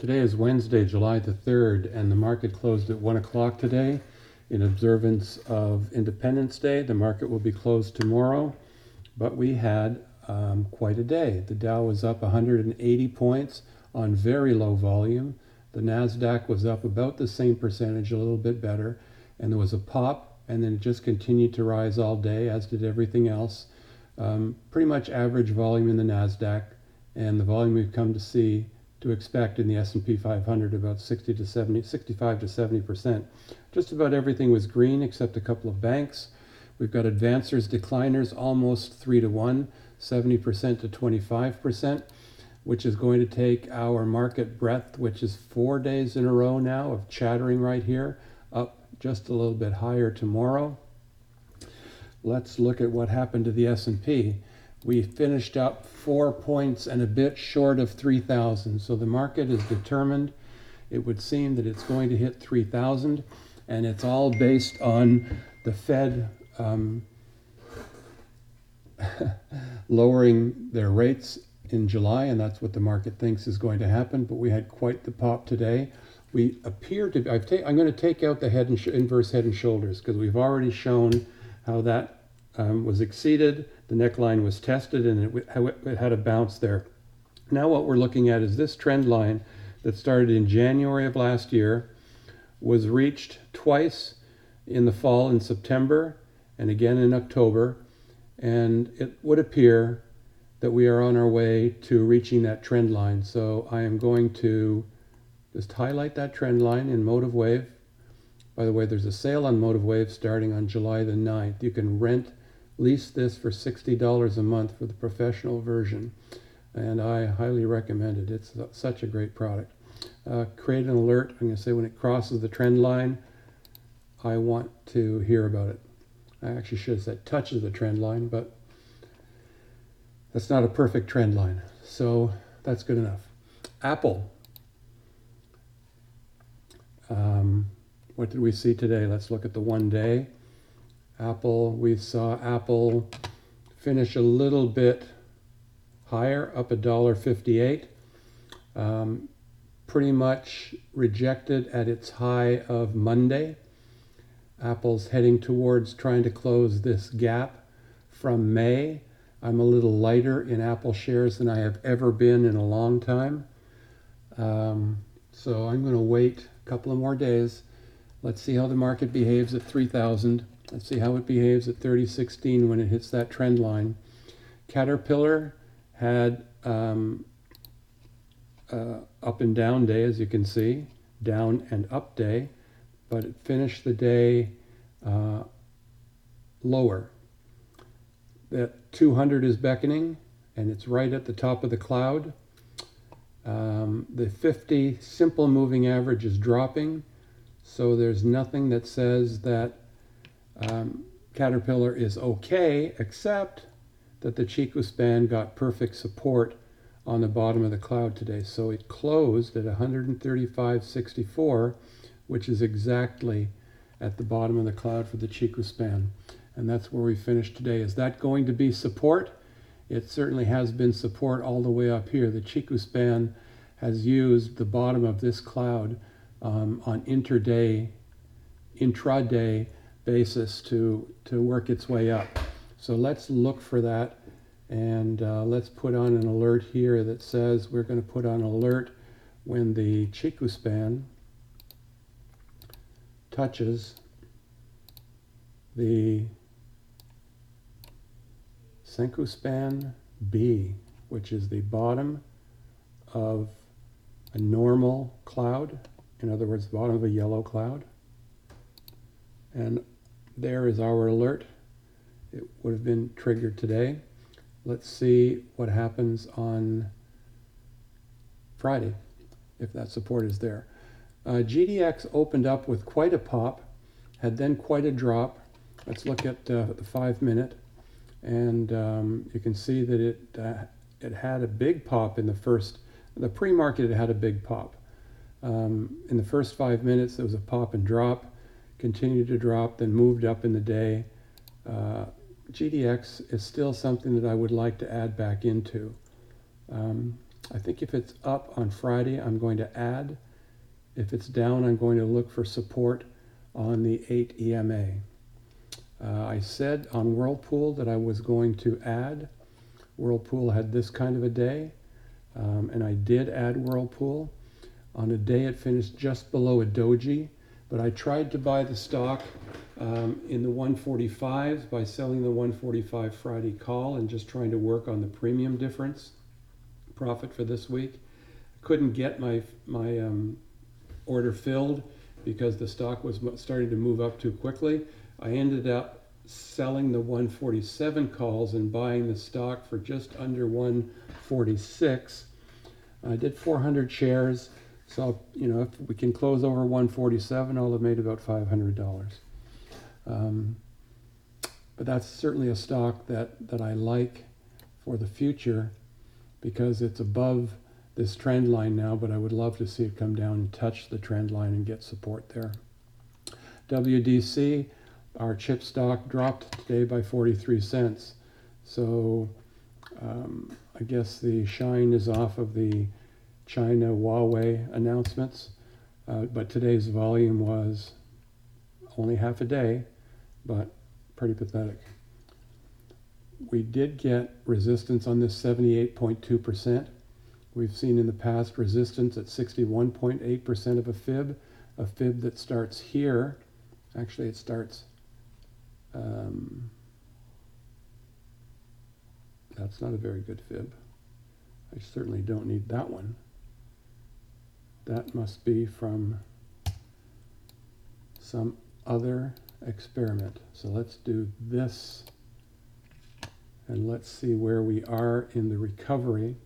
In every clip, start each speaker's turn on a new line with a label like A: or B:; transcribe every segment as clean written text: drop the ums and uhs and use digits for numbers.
A: Today is Wednesday, July the 3rd, and the market closed at 1 o'clock today. In observance of Independence Day, the market will be closed tomorrow, but we had quite a day. The Dow was up 180 points on very low volume. The NASDAQ was up about the same percentage, a little bit better, and there was a pop, and then it just continued to rise all day, as did everything else. Pretty much average volume in the NASDAQ, and the volume we've come to expect in the S&P 500, about 65 to 70%. Just about everything was green except a couple of banks. We've got advancers, decliners, almost 3 to 1, 70% to 25%, which is going to take our market breadth, which is 4 days in a row now of chattering right here, up just a little bit higher tomorrow. Let's look at what happened to the S&P. We finished up 4 points and a bit short of 3,000. So the market is determined. It would seem that it's going to hit 3,000, and it's all based on the Fed lowering their rates in July, and that's what the market thinks is going to happen. But we had quite the pop today. We appear to. I'm going to take out the inverse head and shoulders because we've already shown how that was exceeded. The neckline was tested, and it had a bounce there. Now what we're looking at is this trend line that started in January of last year, was reached twice in the fall in September and again in October, and it would appear that we are on our way to reaching that trend line. So I am going to just highlight that trend line in Motive Wave. By the way, there's a sale on Motive Wave starting on July the 9th. You can lease this for $60 a month for the professional version, and I highly recommend it. It's such a great product. Create an alert. I'm going to say when it crosses the trend line, I want to hear about it. I actually should have said touches the trend line, but that's not a perfect trend line, so that's good enough. Apple. What did we see today? Let's look at the 1 day. We saw Apple finish a little bit higher, up $1.58. Pretty much rejected at its high of Monday. Apple's heading towards trying to close this gap from May. I'm a little lighter in Apple shares than I have ever been in a long time. So I'm going to wait a couple of more days. Let's see how the market behaves at 3,000. Let's see how it behaves at 3016 when it hits that trend line. Caterpillar had up and down day, as you can see, down and up day, but it finished the day lower. That 200 is beckoning, and it's right at the top of the cloud. The 50 simple moving average is dropping, so there's nothing that says that Caterpillar is okay, except that the Chiku span got perfect support on the bottom of the cloud today. So it closed at 135.64, which is exactly at the bottom of the cloud for the Chiku span. And that's where we finished today. Is that going to be support? It certainly has been support all the way up here. The Chiku span has used the bottom of this cloud on intraday basis to work its way up. So let's look for that, and let's put on an alert here that says we're going to put on alert when the Chiku span touches the Senku span B, which is the bottom of a normal cloud, in other words, the bottom of a yellow cloud. And there is our alert. It would have been triggered today. Let's see what happens on Friday, if that support is there. GDX opened up with quite a pop, had then quite a drop. Let's look at the 5 minute, and you can see that it had a big pop in the pre-market. It had a big pop. In the first 5 minutes, there was a pop and drop, continued to drop, then moved up in the day. GDX is still something that I would like to add back into. I think if it's up on Friday, I'm going to add. If it's down, I'm going to look for support on the 8 EMA. I said on Whirlpool that I was going to add. Whirlpool had this kind of a day, and I did add Whirlpool. On a day it finished just below a doji, but I tried to buy the stock in the 145s by selling the 145 Friday call and just trying to work on the premium difference profit for this week. Couldn't get my order filled because the stock was starting to move up too quickly. I ended up selling the 147 calls and buying the stock for just under 146. I did 400 shares, so if we can close over 147, I'll have made about $500. But that's certainly a stock that I like for the future because it's above this trend line now, but I would love to see it come down and touch the trend line and get support there. WDC, our chip stock dropped today by 43 cents. So I guess the shine is off of the China Huawei announcements, but today's volume was only half a day, but pretty pathetic. We did get resistance on this 78.2%. We've seen in the past resistance at 61.8% of a fib that starts here. Actually, it starts, that's not a very good fib. I certainly don't need that one. That must be from some other experiment. So let's do this, and let's see where we are in the recovery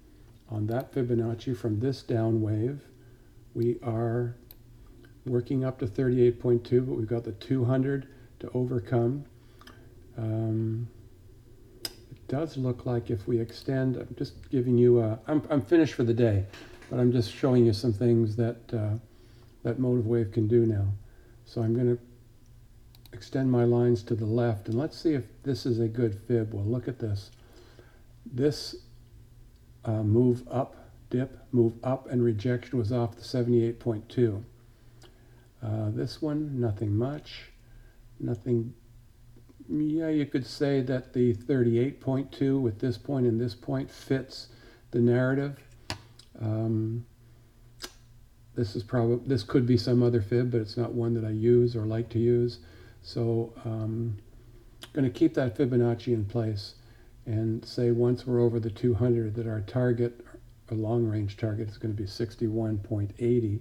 A: on that Fibonacci from this down wave. We are working up to 38.2, but we've got the 200 to overcome. It does look like if we extend, I'm just giving you I'm finished for the day, but I'm just showing you some things that that motive wave can do now. So I'm going to extend my lines to the left, and let's see if this is a good fib. Well, look at this. This move up, dip, move up, and rejection was off the 78.2. This one, nothing much. Nothing. Yeah, you could say that the 38.2 with this point and this point fits the narrative. This could be some other fib, but it's not one that I use or like to use. So I'm going to keep that Fibonacci in place and say once we're over the 200 that our target, a long-range target, is going to be 61.80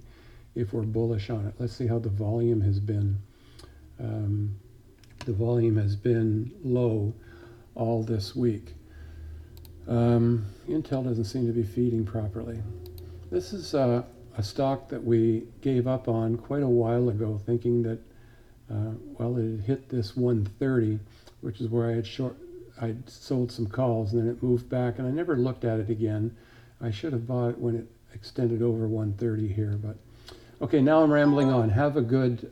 A: if we're bullish on it. Let's see how the volume has been. The volume has been low all this week. Intel doesn't seem to be feeding properly. This is a stock that we gave up on quite a while ago, thinking that well, it had hit this 130, which is where I'd sold some calls, and then it moved back, and I never looked at it again. I should have bought it when it extended over 130 here, but okay, now I'm rambling on. Have a good